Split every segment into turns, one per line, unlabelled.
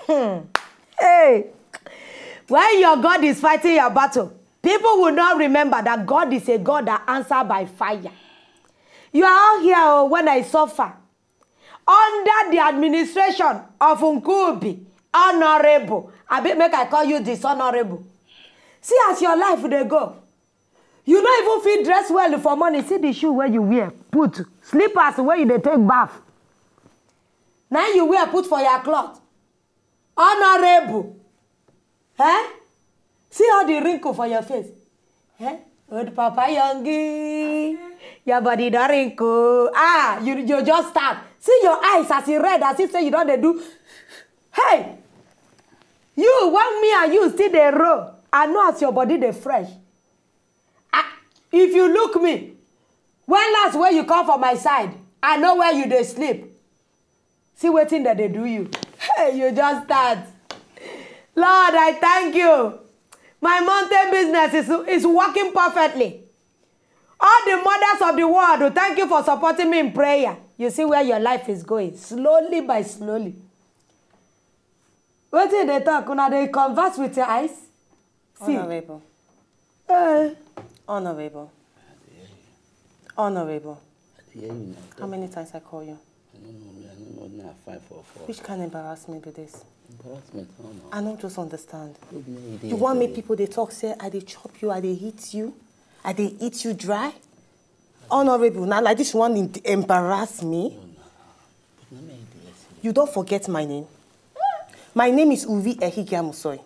Hey, when your God is fighting your battle, people will not remember that God is a God that answers by fire. You are all here when I suffer. Under the administration of Nkubi, honorable. Make I call you dishonorable. See as your life they go. You don't even feel dressed well for money. See the shoe where you wear, put. Slippers where you take bath. Now you wear put for your cloth. Honorable. Eh? See all the wrinkle for your face. Eh? Old Papa Youngie. Your body don't wrinkle. Ah, you just start. See your eyes as you red, as if say you don't do. Hey! You want me and you still they roll. I know as your body they fresh. If you look me, when last where you come from my side, I know where you they sleep. See what thing that they do you. Hey, you just start. Lord, I thank you. My mountain business is working perfectly. All the mothers of the world, thank you for supporting me in prayer. You see where your life is going, slowly by slowly. What did they talk? Now they converse with your eyes? See.
Honorable. Honorable. Honorable. How many times I call you?
I don't know, 544.
Which kind of embarrassment be this?
Embarrassment,
I don't just understand. You want me people they talk, say, I they chop you, I they hit you, I they eat you dry? Honorable, now like this one embarrass me. You don't forget my name. My name is Uvbi Ehigiamusoy.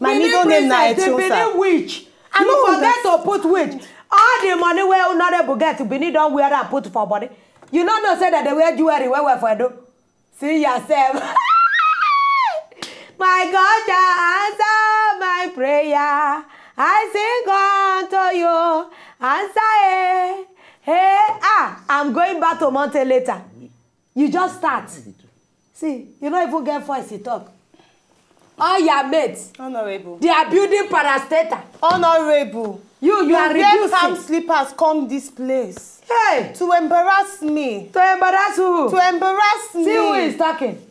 My middle name is
Benin witch. You forget to put witch. All the money where honorable get to Benin don't wear and put for body. You don't know say that they wear jewelry where for do. See yourself. My God, answer my prayer. I sing unto you. Answer it. Hey, I'm going back to Monte later. You just start. See, you don't even get voice to talk. All your mates.
Honorable.
They are building parastatal.
Honorable.
You are reducing.
Palm slippers come this place.
Hey.
To embarrass me.
To embarrass who?
To embarrass me.
See who is talking.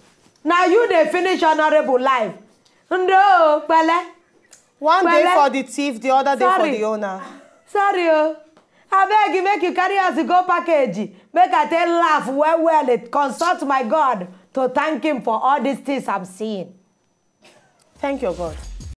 Now you they finish honorable live. No, Pele.
One day for the thief, the other day for the owner.
Sorry, oh. I beg you, make you carry us to go package. Make I tell laugh well, it consult my God to thank him for all these things I'm seeing.
Thank your God.